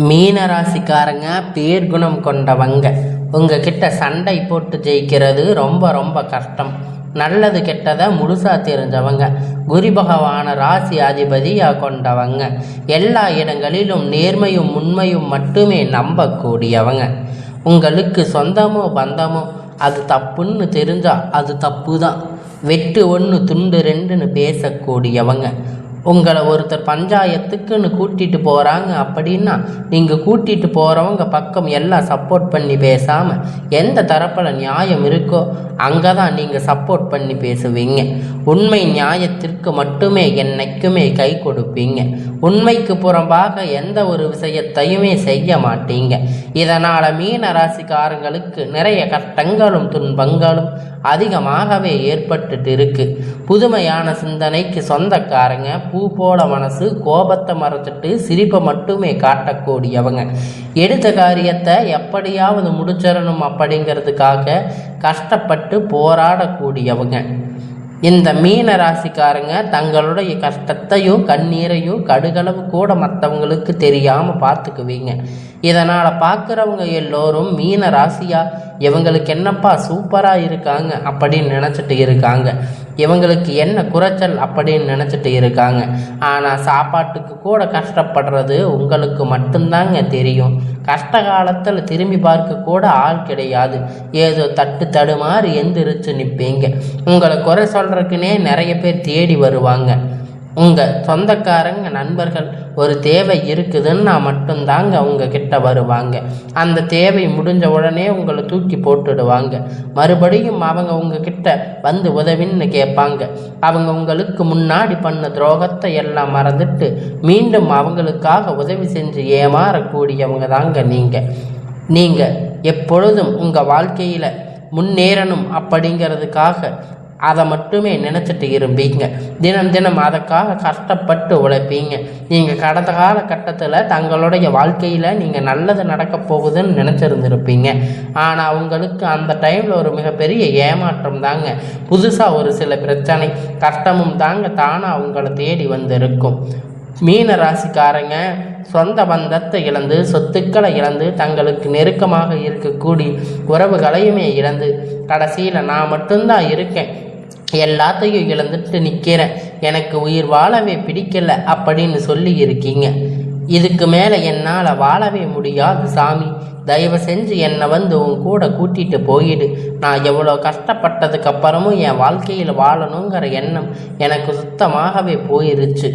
மீனராசிக்காரங்க பேர்குணம் கொண்டவங்க. உங்ககிட்ட சண்டை போட்டு ஜெயிக்கிறது ரொம்ப ரொம்ப கஷ்டம். நல்லது கெட்டதை முழுசா தெரிஞ்சவங்க. குரு பகவான ராசி அதிபதியாக கொண்டவங்க. எல்லா இடங்களிலும் நேர்மையும் உண்மையும் மட்டுமே நம்பக்கூடியவங்க. உங்களுக்கு சொந்தமோ பந்தமோ அது தப்புன்னு தெரிஞ்சா அது தப்பு தான். வெட்டு ஒன்று துண்டு ரெண்டுன்னு பேசக்கூடியவங்க. உங்களை ஒருத்தர் பஞ்சாயத்துக்குன்னு கூட்டிகிட்டு போகிறாங்க அப்படின்னா நீங்கள் கூட்டிகிட்டு போகிறவங்க பக்கம் எல்லாம் சப்போர்ட் பண்ணி பேசாமல் எந்த தரப்பில் நியாயம் இருக்கோ அங்கே தான் நீங்கள் சப்போர்ட் பண்ணி பேசுவீங்க. உண்மை நியாயத்திற்கு மட்டுமே என்னைக்குமே கை கொடுப்பீங்க. உண்மைக்கு புறம்பாக எந்த ஒரு விஷயத்தையுமே செய்ய மாட்டீங்க. இதனால் மீன ராசிக்காரங்களுக்கு நிறைய கஷ்டங்களும் துன்பங்களும் அதிகமாகவே ஏற்பட்டுட்டு இருக்கு. புதுமையான சிந்தனைக்கு சொந்தக்காரங்க. பூ போல மனசு, கோபத்தை மறைச்சிட்டு சிரிப்பை மட்டுமே காட்டக்கூடியவங்க. எடுத்த காரியத்தை எப்படியாவது முடிச்சிடணும் அப்படிங்கிறதுக்காக கஷ்டப்பட்டு போராடக்கூடியவங்க. இந்த மீன ராசிக்காரங்க தங்களுடைய கஷ்டத்தையும் கண்ணீரையும் கடுகளவு கூட மற்றவங்களுக்கு தெரியாமல் பார்த்துக்குவீங்க. இதனால் பார்க்குறவங்க எல்லோரும் மீன ராசியா இவங்களுக்கு என்னப்பா சூப்பராக இருக்காங்க அப்படின்னு நினச்சிட்டு இருக்காங்க. இவங்களுக்கு என்ன குறைச்சல் அப்படின்னு நினச்சிட்டு இருக்காங்க. ஆனால் சாப்பாட்டுக்கு கூட கஷ்டப்படுறது உங்களுக்கு மட்டும்தாங்க தெரியும். கஷ்ட காலத்தில் திரும்பி பார்க்க கூட ஆள் கிடையாது. ஏதோ தடுமாறி எந்திரிச்சு நிற்பீங்க. உங்களை குறை சொல்கிறதுக்குனே நிறைய பேர் தேடி வருவாங்க. உங்கள் சொந்தக்காரங்க நண்பர்கள் ஒரு தேவை இருக்குதுன்னா மட்டும்தாங்க உங்ககிட்ட வருவாங்க. அந்த தேவை முடிஞ்ச உடனே உங்களை தூக்கி போட்டுடுவாங்க. மறுபடியும் அவங்க உங்ககிட்ட வந்து உதவின்னு கேட்பாங்க. அவங்க உங்களுக்கு முன்னாடி பண்ண துரோகத்தை எல்லாம் மறந்துட்டு மீண்டும் அவங்களுக்காக உதவி செஞ்சு ஏமாறக்கூடியவங்க தாங்க நீங்கள் எப்பொழுதும் உங்கள் வாழ்க்கையில் முன்னேறணும் அப்படிங்கிறதுக்காக அதை மட்டுமே நினச்சிட்டு இருப்பீங்க. தினம் தினம் அதுக்காக கஷ்டப்பட்டு உழைப்பீங்க. நீங்கள் கடந்த காலகட்டத்தில் தங்களுடைய வாழ்க்கையில் நீங்கள் நல்லது நடக்க போகுதுன்னு நினச்சிருந்துருப்பீங்க. ஆனால் உங்களுக்கு அந்த டைமில் ஒரு மிகப்பெரிய ஏமாற்றம் தாங்க. புதுசாக ஒரு சில பிரச்சனை கஷ்டமும் தாங்க தானாக உங்களை தேடி வந்திருக்கும். மீன ராசிக்காரங்க சொந்த பந்தத்தை இழந்து, சொத்துக்களை இழந்து, தங்களுக்கு நெருக்கமாக இருக்கக்கூடிய உறவுகளையுமே இழந்து கடைசியில் நான் மட்டும்தான் இருக்கேன், எல்லாத்தையும் இழந்துட்டு நிற்கிறேன், எனக்கு உயிர் வாழவே பிடிக்கல அப்படின்னு சொல்லி இருக்கீங்க. இதுக்கு மேலே என்னால் வாழவே முடியாது சாமி, தயவு செஞ்சு என்னை வந்து உன் கூட கூட்டிகிட்டு போயிடு. நான் எவ்வளோ கஷ்டப்பட்டதுக்கு அப்புறமும் என் வாழ்க்கையில் வாழணுங்கிற எண்ணம் எனக்கு சுத்தமாகவே போயிருச்சு.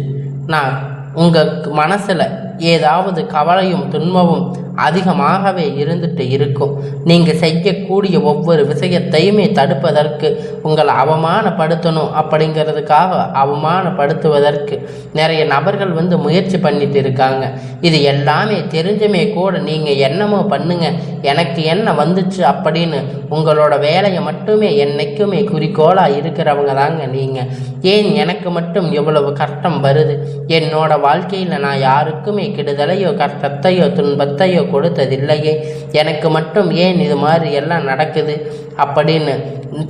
நான் உங்கள் மனசில் ஏதாவது கவலையும் துன்பமும் அதிகமாகவே இருந்துட்டு இருக்கும். நீங்கள் செய்யக்கூடிய ஒவ்வொரு விஷயத்தையுமே தடுப்பதற்கு, உங்களை அவமானப்படுத்தணும் அப்படிங்கிறதுக்காக அவமானப்படுத்துவதற்கு நிறைய நபர்கள் வந்து முயற்சி பண்ணிட்டு இருக்காங்க. இது எல்லாமே தெரிஞ்சுமே கூட நீங்கள் என்னமோ பண்ணுங்க, எனக்கு என்ன வந்துச்சு அப்படின்னு உங்களோட வேலையை மட்டுமே என்னைக்குமே குறிக்கோளாக இருக்கிறவங்க தாங்க நீங்கள். ஏன் எனக்கு மட்டும் எவ்வளவு கஷ்டம் வருது? என்னோட வாழ்க்கையில் நான் யாருக்குமே கெடுதலையோ கஷ்டத்தையோ துன்பத்தையோ கொடுத்ததில்லையே, எனக்கு மட்டும் ஏன் இது மாதிரி எல்லாம் நடக்குது அப்படின்னு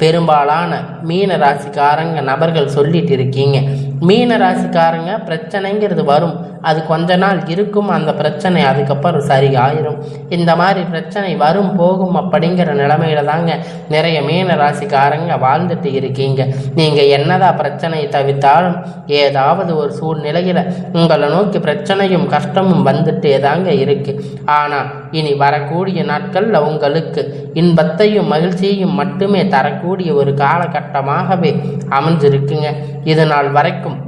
பெரும்பாலான மீன ராசிக்காரங்க நபர்கள் சொல்லிட்டு இருக்கீங்க. மீன ராசிக்காரங்க பிரச்சனைங்கிறது வரும், அது கொஞ்ச நாள் இருக்கும். அந்த பிரச்சனை அதுக்கப்புறம் சரி ஆயிரும். இந்த மாதிரி பிரச்சனை வரும் போகும் அப்படிங்கிற நிலைமையில தாங்க நிறைய மீன ராசிக்காரங்க வாழ்ந்துட்டு இருக்கீங்க. நீங்கள் என்னதான் பிரச்சனையை தவிர்த்தாலும் ஏதாவது ஒரு சூழ்நிலையில் உங்களை நோக்கி பிரச்சனையும் கஷ்டமும் வந்துட்டே தாங்க இருக்கு. ஆனால் இனி வரக்கூடிய நாட்களில் உங்களுக்கு இன்பத்தையும் மகிழ்ச்சியையும் மட்டுமே தரக்கூடிய ஒரு காலகட்டமாகவே அமைஞ்சிருக்குங்க. இது நாள் வரைக்கும்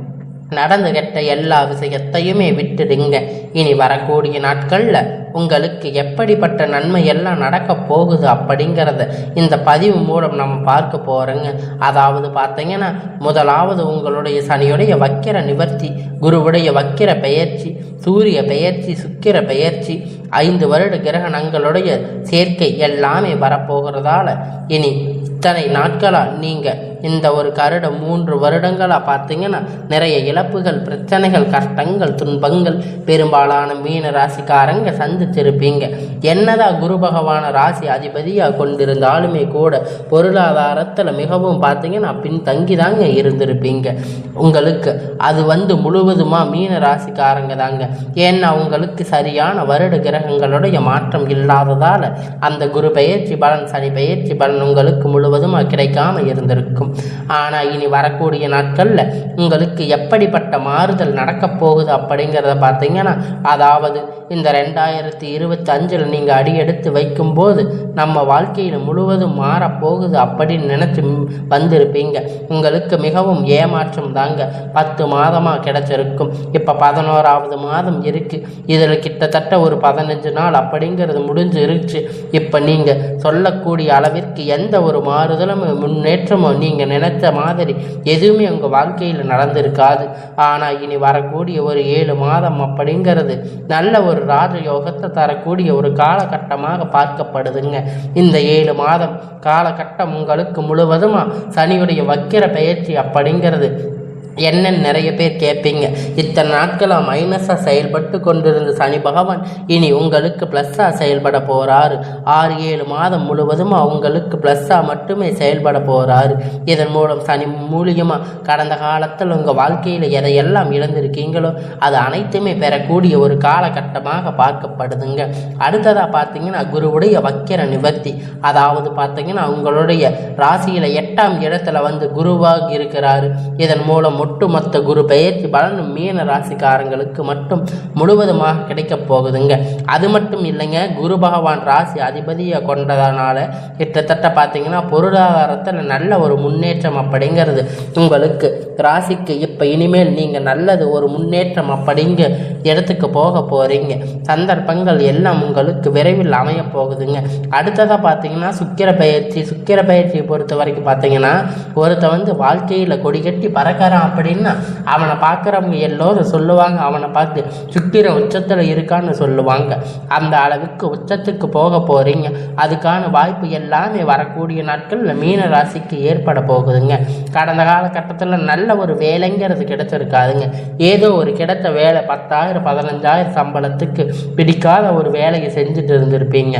நடந்து கெட்ட எல்லா விஷயத்தையுமே விட்டுடுங்க. இனி வரக்கூடிய நாட்களில் உங்களுக்கு எப்படிப்பட்ட நன்மை எல்லாம் நடக்க போகுது அப்படிங்கிறத இந்த பதிவு மூலம் நம்ம பார்க்க போகிறோங்க. அதாவது பார்த்தீங்கன்னா, முதலாவது உங்களுடைய சனியுடைய வக்கிர நிவர்த்தி, குருவுடைய வக்கிர பெயர்ச்சி, சூரிய பெயர்ச்சி, சுக்கிர பெயர்ச்சி, 5 வருட கிரகணங்களுடைய சேர்க்கை எல்லாமே வரப்போகிறதால இனி இத்தனை நாட்களாக நீங்கள் இந்த ஒரு கருடம் 3 வருடங்களாக பார்த்தீங்கன்னா நிறைய இழப்புகள், பிரச்சனைகள், கஷ்டங்கள், துன்பங்கள் பெரும்பாலான மீன ராசிக்காரங்க சந்திச்சிருப்பீங்க. என்னதான் குரு பகவான ராசி அதிபதியாக கொண்டிருந்தாலுமே கூட பொருளாதாரத்தில் மிகவும் பார்த்தீங்கன்னா பின்தங்கி தாங்க இருந்திருப்பீங்க. உங்களுக்கு அது முழுவதுமாக மீன ராசிக்காரங்க தாங்க. ஏன்னா உங்களுக்கு சரியான வருட கிரகங்களுடைய மாற்றம் இல்லாததால் அந்த குரு பெயர்ச்சி பலன், சனி பெயர்ச்சி பலன் உங்களுக்கு முழுவதுமாக கிடைக்காம இருந்திருக்கும். ஆனால் இனி வரக்கூடிய நாட்களில் உங்களுக்கு எப்படிப்பட்ட மாறுதல் நடக்கப் போகுது அப்படிங்கிறத பார்த்தீங்கன்னா, அதாவது இந்த 2025 நீங்கள் அடியெடுத்து வைக்கும்போது நம்ம வாழ்க்கையில் முழுவதும் மாறப்போகுது அப்படின்னு நினச்சி வந்திருப்பீங்க. உங்களுக்கு மிகவும் ஏமாற்றம் தாங்க 10 மாதமாக கிடைச்சிருக்கும். இப்போ 11வது மாதம் இருக்குது. இதில் கிட்டத்தட்ட ஒரு 15 நாள் அப்படிங்கிறது முடிஞ்சு இருந்துச்சு. இப்போ நீங்கள் சொல்லக்கூடிய அளவிற்கு எந்த ஒரு மாறுதலும் முன்னேற்றமோ நீங்கள் நினைத்த மாதிரி எதுவுமே உங்கள் வாழ்க்கையில் நடந்திருக்காது. ஆனால் இனி வரக்கூடிய ஒரு 7 மாதம் அப்படிங்கிறது நல்ல ஒரு ராஜயோகத்தை தரக்கூடிய ஒரு காலகட்டமாக பார்க்கப்படுதுங்க. இந்த 7 மாதம் காலகட்டம் உங்களுக்கு முழுவதுமாக சனியுடைய வக்கிர பெயர்ச்சி அப்படிங்கிறது என்னன்னு நிறைய பேர் கேட்பீங்க. இத்தனை நாட்களாக மைனஸாக செயல்பட்டு கொண்டிருந்த சனி பகவான் இனி உங்களுக்கு ப்ளஸ்ஸாக செயல்பட போகிறாரு. 6-7 மாதம் முழுவதுமாக உங்களுக்கு ப்ளஸ்ஸாக மட்டுமே செயல்பட போகிறாரு. இதன் மூலம் சனி மூலியமாக கடந்த காலத்தில் உங்கள் வாழ்க்கையில் எதையெல்லாம் இழந்திருக்கீங்களோ அது அனைத்துமே பெறக்கூடிய ஒரு காலகட்டமாக பார்க்கப்படுதுங்க. அடுத்ததாக பார்த்தீங்கன்னா குருவுடைய வக்கிர நிவர்த்தி, அதாவது பார்த்தீங்கன்னா உங்களுடைய ராசியில் 8ஆம் இடத்துல குருவாக இருக்கிறாரு. இதன் மூலம் ஒட்டுமொத்த குரு பெயர்ச்சி பலன் மீன ராசிக்காரங்களுக்கு மட்டும் முழுவதுமாக கிடைக்க போகுதுங்க. அது மட்டும் இல்லைங்க, குரு பகவான் ராசி அதிபதியை கொண்டதனால கிட்டத்தட்ட பார்த்தீங்கன்னா பொருளாதாரத்தில் நல்ல ஒரு முன்னேற்றம் அப்படிங்கிறது உங்களுக்கு ராசிக்கு இப்போ இனிமேல் நீங்கள் நல்லது ஒரு முன்னேற்றம் அப்படிங்க இடத்துக்கு போக போகிறீங்க. சந்தர்ப்பங்கள் எல்லாம் உங்களுக்கு விரைவில் அமைய போகுதுங்க. அடுத்ததாக பார்த்தீங்கன்னா சுக்கிர பயிற்சியை பொறுத்த வரைக்கும் பார்த்தீங்கன்னா ஒருத்த வாழ்க்கையில் கொடி கட்டி பறக்கிறான் அப்படின்னா அவனை பார்க்குறவங்க எல்லோரும் சொல்லுவாங்க, அவனை பார்த்து சுக்கிரன் உச்சத்தில் இருக்கான்னு சொல்லுவாங்க. அந்த அளவுக்கு உச்சத்துக்கு போக போகிறீங்க. அதுக்கான வாய்ப்பு எல்லாமே வரக்கூடிய நாட்களில் மீன ராசிக்கு ஏற்பட போகுதுங்க. கடந்த காலகட்டத்தில் நல்ல ஒரு வேலைங்கிறது கிடைச்சிருக்காதுங்க. ஏதோ ஒரு கிடைத்த வேலை 10,000 15,000 சம்பளத்துக்கு பிடிக்காத ஒரு வேலையை செஞ்சுட்டு இருந்திருப்பீங்க.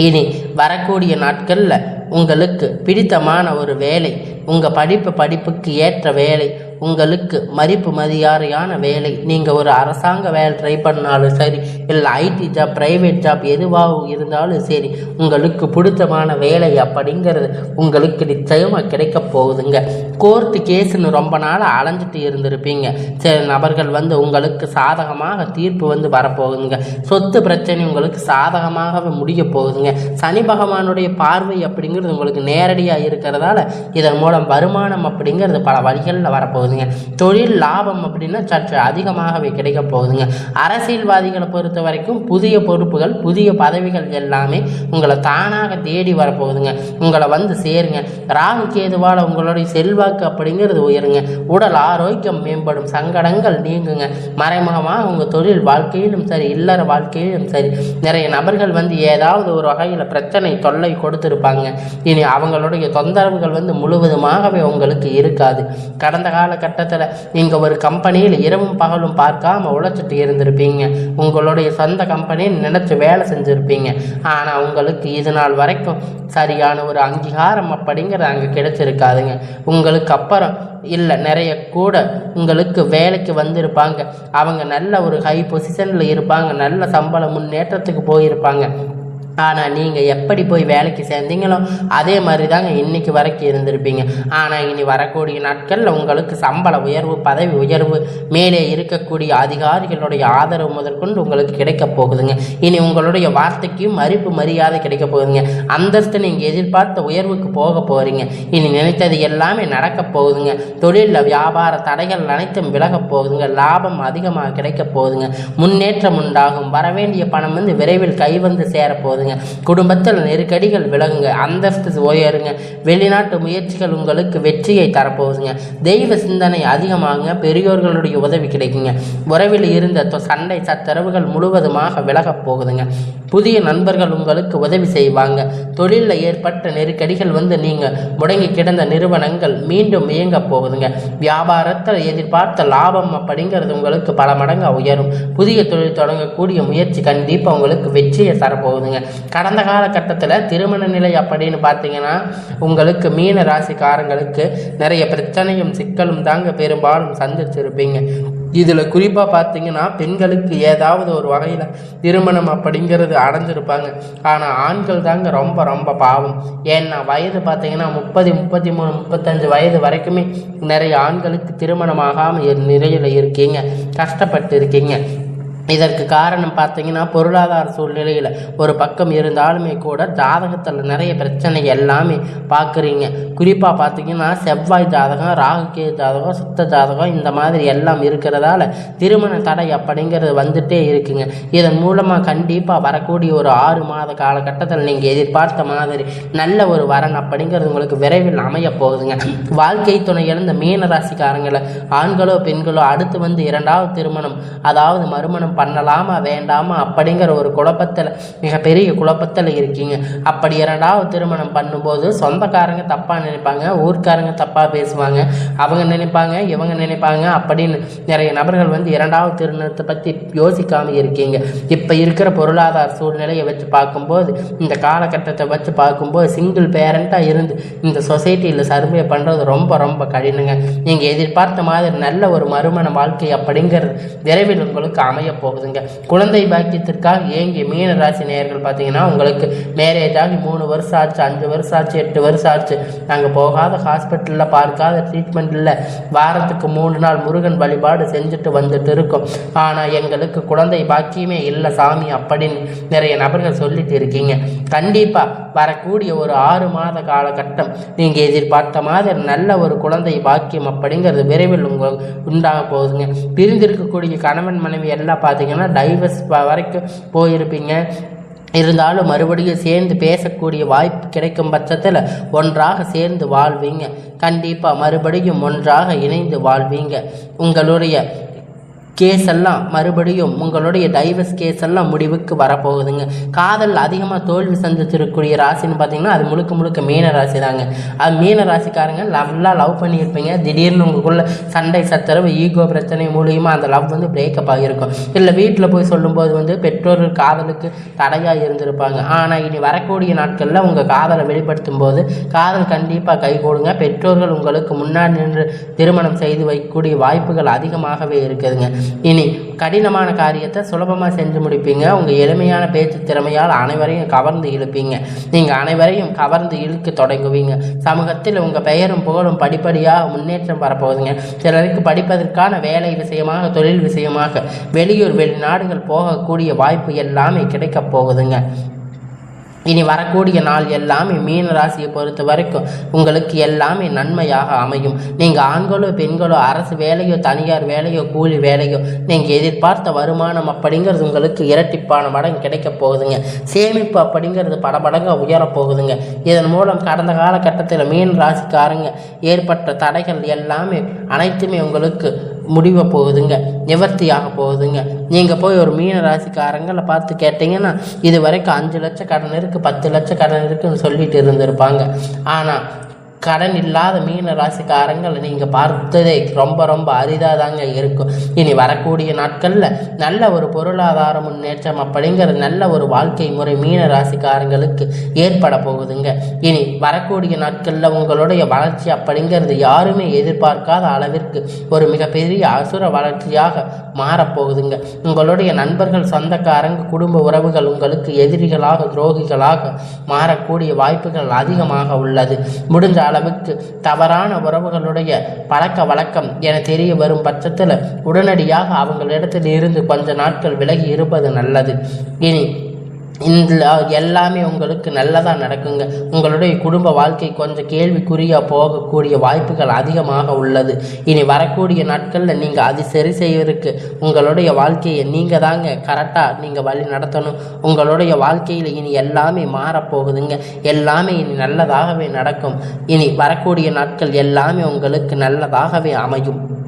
இனி வரக்கூடிய நாட்களில் உங்களுக்கு பிடித்தமான ஒரு வேலை, உங்கள் படிப்புக்கு ஏற்ற வேலை, உங்களுக்கு மதிப்பு மரியாதையான வேலை, நீங்கள் ஒரு அரசாங்க வேலை ட்ரை பண்ணாலும் சரி, இல்லை ஐடி ஜாப், ப்ரைவேட் ஜாப் எதுவாக இருந்தாலும் சரி, உங்களுக்கு பிடித்தமான வேலை அப்படிங்கிறது உங்களுக்கு நிச்சயமாக கிடைக்க போகுதுங்க. கோர்ட்டு கேஸுன்னு ரொம்ப நாளாக அலைஞ்சிட்டு இருந்திருப்பீங்க. சில நபர்கள் உங்களுக்கு சாதகமாக தீர்ப்பு வரப்போகுதுங்க. சொத்து பிரச்சனை உங்களுக்கு சாதகமாகவே முடிய போகுதுங்க. சனி பகவானுடைய பார்வை அப்படிங்கிறது உங்களுக்கு நேரடியாக இருக்கிறதால இதன் மூலம் வருமானம் அப்படிங்கிறது பல வழிகளில் வரப்போகுது. தொழில் லாபம் அப்படின்னா சற்று அதிகமாகவே கிடைக்க போகுதுங்க. அரசியல்வாதிகளை பொறுத்த வரைக்கும் புதிய பொறுப்புகள், புதிய பதவிகள் எல்லாமே உங்களை தானாக தேடி வரப்போகுதுங்க. உங்களை சேருங்க. ராகு கேதுவால் உங்களுடைய செல்வாக்கு அப்படிங்கிறது உயருங்க. உடல் ஆரோக்கியம் மேம்படும், சங்கடங்கள் நீங்குங்க. மறைமுகமாக உங்கள் தொழில் வாழ்க்கையிலும் சரி, இல்லற வாழ்க்கையிலும் சரி, நிறைய நபர்கள் ஏதாவது ஒரு வகையில் பிரச்சனை தொல்லை கொடுத்துருப்பாங்க. இனி அவங்களுடைய தொந்தரவுகள் முழுவதுமாகவே உங்களுக்கு இருக்காது. கடந்த காலகட்டத்தில் நீங்கள் ஒரு கம்பெனியில் இரவும் பகலும் பார்க்காம உழைச்சிட்டு இருந்திருப்பீங்க. உங்களுடைய சொந்த கம்பெனின்னு நினைச்சு வேலை செஞ்சுருப்பீங்க. ஆனால் உங்களுக்கு இது நாள் வரைக்கும் சரியான ஒரு அங்கீகாரம் அப்படிங்கிறது அங்கே கிடைச்சிருக்காதுங்க. உங்களுக்கு அப்புறம் இல்லை நிறைய கூட உங்களுக்கு வேலைக்கு வந்திருப்பாங்க. அவங்க நல்ல ஒரு ஹை பொசிஷனில் இருப்பாங்க, நல்ல சம்பள முன்னேற்றத்துக்கு போயிருப்பாங்க. ஆனால் நீங்கள் எப்படி போய் வேலைக்கு சேர்ந்தீங்களோ அதே மாதிரி தாங்க இன்றைக்கி வரைக்கும் இருந்திருப்பீங்க. ஆனால் இனி வரக்கூடிய நாட்களில் உங்களுக்கு சம்பள உயர்வு, பதவி உயர்வு, மேலே இருக்கக்கூடிய அதிகாரிகளுடைய ஆதரவு முதற்கொண்டு உங்களுக்கு கிடைக்க போகுதுங்க. இனி உங்களுடைய வார்த்தைக்கும் மதிப்பு மரியாதை கிடைக்க போகுதுங்க. அந்தஸ்து நீங்கள் எதிர்பார்த்த உயர்வுக்கு போக போகிறீங்க. இனி நினைத்தது எல்லாமே நடக்க போகுதுங்க. தொழிலில் வியாபார தடைகள் அனைத்தும் விலகப் போகுதுங்க. லாபம் அதிகமாக கிடைக்க போகுதுங்க. முன்னேற்றம் உண்டாகும். வரவேண்டிய பணம் விரைவில் கை சேரப்போகுதுங்க. தரப்போகுதுங்க. குடும்பத்தில் நெருக்கடிகள் விலகுங்க, அந்தஸ்து உயருங்க. வெளிநாட்டு முயற்சிகள் உங்களுக்கு வெற்றியை தரப்போகுதுங்க. தெய்வ சிந்தனை அதிகமாகுங்க, பெரியோர்களுடைய உதவி கிடைக்குங்க. உறவில் இருந்த சண்டை சச்சரவுகள் முழுவதுமாக விலகப் போகுதுங்க. புதிய நண்பர்கள் உங்களுக்கு உதவி செய்வாங்க. தொழிலில் ஏற்பட்ட நெருக்கடிகள் நீங்கள் முடங்கி கிடந்த நிறுவனங்கள் மீண்டும் இயங்க போகுதுங்க. வியாபாரத்தில் எதிர்பார்த்த லாபம் அப்படிங்கிறது உங்களுக்கு பல மடங்கு உயரும். புதிய தொழில் தொடங்கக்கூடிய முயற்சி கண்டிப்பாக உங்களுக்கு வெற்றியை தரப்போகுதுங்க. கடந்த காலகட்டத்தில் திருமண நிலை அப்படின்னு பார்த்தீங்கன்னா உங்களுக்கு மீன ராசிக்காரங்களுக்கு நிறைய பிரச்சனையும் சிக்கலும் தாங்க பெரும்பாலும் சந்திச்சிருப்பீங்க. இதில் குறிப்பாக பார்த்தீங்கன்னா பெண்களுக்கு ஏதாவது ஒரு வகையில் திருமணம் அப்படிங்கிறது அடைஞ்சிருப்பாங்க. ஆனால் ஆண்கள் தாங்க ரொம்ப ரொம்ப பாவம். ஏன்னா வயது பார்த்தீங்கன்னா 30, 33, 35 வயது வரைக்குமே நிறைய ஆண்களுக்கு திருமணமாகாமல் நிலையில் இருக்கீங்க, கஷ்டப்பட்டு இருக்கீங்க. இதற்கு காரணம் பார்த்தீங்கன்னா பொருளாதார சூழ்நிலையில் ஒரு பக்கம் இருந்தாலுமே கூட ஜாதகத்தில் நிறைய பிரச்சனை எல்லாமே பார்க்குறீங்க. குறிப்பாக பார்த்தீங்கன்னா செவ்வாய் ஜாதகம், ராகுகே ஜாதகம், சுத்த ஜாதகம் இந்த மாதிரி எல்லாம் இருக்கிறதால திருமண தடை அப்படிங்கிறது வந்துட்டே இருக்குங்க. இதன் மூலமாக கண்டிப்பாக வரக்கூடிய ஒரு 6 மாத காலகட்டத்தில் நீங்கள் எதிர்பார்த்த மாதிரி நல்ல ஒரு வரன் அப்படிங்கிறது உங்களுக்கு விரைவில் அமைய போகுதுங்க. வாழ்க்கை துணை இழந்த மீன ராசிக்காரங்களை ஆண்களோ பெண்களோ அடுத்து 2வது திருமணம் அதாவது மறுமணம் பண்ணலாமா வேண்டாமா அப்படிங்கிற ஒரு குழப்பத்தில், மிகப்பெரிய குழப்பத்தில் இருக்கீங்க. அப்படி 2வது திருமணம் பண்ணும்போது சொந்தக்காரங்க தப்பாக நினைப்பாங்க, ஊர்க்காரங்க தப்பாக பேசுவாங்க, அவங்க நினைப்பாங்க இவங்க நினைப்பாங்க அப்படின்னு நிறைய நபர்கள் 2வது திருமணத்தை பற்றி யோசிக்காமல் இருக்கீங்க. இப்போ இருக்கிற பொருளாதார சூழ்நிலையை வச்சு பார்க்கும்போது, இந்த காலகட்டத்தை வச்சு பார்க்கும்போது சிங்கிள் பேரண்ட்டாக இருந்து இந்த சொசைட்டியில் சர்வே பண்ணுறது ரொம்ப ரொம்ப கடினங்க. நீங்கள் எதிர்பார்த்த மாதிரி நல்ல ஒரு மறுமண வாழ்க்கை அப்படிங்கிறது விரைவில் உங்களுக்கு அமைய போகுதுங்க. குழந்தை பாக்கியத்திற்காக ஏங்கிய மீன ராசி நேயர்கள் பார்த்தீங்கன்னா உங்களுக்கு மேரேஜ் ஆகி 3 வருஷம் ஆச்சு, 5 வருஷம் ஆச்சு, 8 வருஷம் ஆச்சு, நாங்கள் போகாத ஹாஸ்பிட்டலில் பார்க்காத ட்ரீட்மெண்ட் இல்லை, வாரத்துக்கு 3 நாள் முருகன் வழிபாடு செஞ்சுட்டு வந்துட்டு இருக்கோம், ஆனால் எங்களுக்கு குழந்தை பாக்கியமே இல்லை சாமி அப்படின்னு நிறைய நபர்கள் சொல்லிட்டு இருக்கீங்க. கண்டிப்பாக வரக்கூடிய ஒரு 6 மாத காலகட்டம் நீங்கள் எதிர்பார்த்த மாதிரி நல்ல ஒரு குழந்தை பாக்கியம் அப்படிங்கிறது விரைவில் உங்களுக்கு உண்டாக போகுதுங்க. பிரிந்திருக்கக்கூடிய கணவன் மனைவி எல்லாம் பார்த்தீங்கன்னா டைவர்ஸ் வரைக்கும் போயிருப்பீங்க. இருந்தாலும் மறுபடியும் சேர்ந்து பேசக்கூடிய வாய்ப்பு கிடைக்கும் பட்சத்தில் ஒன்றாக சேர்ந்து வாழ்வீங்க. கண்டிப்பாக மறுபடியும் ஒன்றாக இணைந்து வாழ்வீங்க. உங்களுடைய கேஸ் எல்லாம் மறுபடியும் உங்களுடைய டைவர்ஸ் கேஸ் எல்லாம் முடிவுக்கு வரப்போகுதுங்க. காதல் அதிகமாக தோல்வி சந்திச்சிருக்கக்கூடிய ராசின்னு பார்த்தீங்கன்னா அது முழுக்க முழுக்க மீன ராசி தாங்க. அது மீன ராசிக்காரங்க நல்லா லவ் பண்ணியிருப்பீங்க. திடீர்னு உங்களுக்குள்ள சண்டை சச்சரவு ஈகோ பிரச்சனை மூலியமாக அந்த லவ் பிரேக்கப் ஆகியிருக்கும். இல்லை வீட்டில் போய் சொல்லும்போது பெற்றோர்கள் காதலுக்கு தடையாக இருந்திருப்பாங்க. ஆனால் இனி வரக்கூடிய நாட்களில் உங்கள் காதலை வெளிப்படுத்தும் போது காதல் கண்டிப்பாக கைகூடுங்க. பெற்றோர்கள் உங்களுக்கு முன்னாடி நின்று திருமணம் செய்து வைக்கக்கூடிய வாய்ப்புகள் அதிகமாகவே இருக்குதுங்க. இனி கடினமான காரியத்தை சுலபமாக செஞ்சு முடிப்பீங்க. உங்கள் எளிமையான பேச்சு திறமையால் அனைவரையும் கவர்ந்து இழுப்பீங்க. நீங்கள் அனைவரையும் கவர்ந்து இழுக்க தொடங்குவீங்க. சமூகத்தில் உங்கள் பெயரும் புகழும் படிப்படியாக முன்னேற்றம் வரப்போகுதுங்க. சிலருக்கு படிப்பதற்கான வேலை விஷயமாக, தொழில் விஷயமாக வெளியூர் வெளிநாடுகள் போகக்கூடிய வாய்ப்பு எல்லாமே கிடைக்கப் போகுதுங்க. இனி வரக்கூடிய நாள் எல்லாமே மீன ராசியை பொறுத்த வரைக்கும் உங்களுக்கு எல்லாமே நன்மையாக அமையும். நீங்கள் ஆண்களோ பெண்களோ அரசு வேலையோ தனியார் வேலையோ கூலி வேலையோ நீங்கள் எதிர்பார்த்த வருமானம் அப்படிங்கிறது உங்களுக்கு இரட்டிப்பான மடங்கு கிடைக்க போகுதுங்க. சேமிப்பு அப்படிங்கிறது பல மடங்கு உயரப்போகுதுங்க. இதன் மூலம் கடந்த காலகட்டத்தில் மீன ராசிக்காரங்க ஏற்பட்ட தடைகள் எல்லாமே அனைத்துமே உங்களுக்கு முடிவ போகுதுங்க, நிவர்த்தியாக போகுதுங்க. நீங்கள் போய் ஒரு மீன ராசிக்காரங்களை பார்த்து கேட்டிங்கன்னா இது வரைக்கும் 5 லட்சம் கடன் இருக்குது, 10 லட்சம் கடன் இருக்குன்னு சொல்லிட்டு இருந்திருப்பாங்க. ஆனால் கடன் இல்லாத மீன ராசிக்காரங்களை நீங்கள் பார்த்ததே ரொம்ப ரொம்ப அரிதாக தாங்க இருக்கும். இனி வரக்கூடிய நாட்களில் நல்ல ஒரு பொருளாதார முன்னேற்றம் அப்படிங்கிற நல்ல ஒரு வாழ்க்கை முறை மீன ராசிக்காரங்களுக்கு ஏற்பட போகுதுங்க. இனி வரக்கூடிய நாட்களில் உங்களுடைய வளர்ச்சி அப்படிங்கிறது யாருமே எதிர்பார்க்காத அளவிற்கு ஒரு மிகப்பெரிய அசுர வளர்ச்சியாக மாறப்போகுதுங்க. உங்களுடைய நண்பர்கள், சொந்தக்காரங்க, குடும்ப உறவுகள் உங்களுக்கு எதிரிகளாக, துரோகிகளாக மாறக்கூடிய வாய்ப்புகள் அதிகமாக உள்ளது. முடிஞ்ச அளவுக்கு தவறான உறவுகளுடைய பழக்க வழக்கம் என தெரிய வரும் பட்சத்தில் உடனடியாக அவங்களிடத்தில் இருந்து கொஞ்ச நாட்கள் விலகி இருப்பது நல்லது. இனி எல்லாமே உங்களுக்கு நல்லதாக நடக்குங்க. உங்களுடைய குடும்ப வாழ்க்கை கொஞ்சம் கேள்விக்குறியாக போகக்கூடிய வாய்ப்புகள் அதிகமாக உள்ளது. இனி வரக்கூடிய நாட்களில் நீங்கள் அது சரி செய்வதற்கு உங்களுடைய வாழ்க்கையை நீங்கள் தாங்க கரெக்டாக நீங்கள் வழி நடத்தணும். உங்களுடைய வாழ்க்கையில் இனி எல்லாமே மாறப்போகுதுங்க. எல்லாமே இனி நல்லதாகவே நடக்கும். இனி வரக்கூடிய நாட்கள் எல்லாமே உங்களுக்கு நல்லதாகவே அமையும்.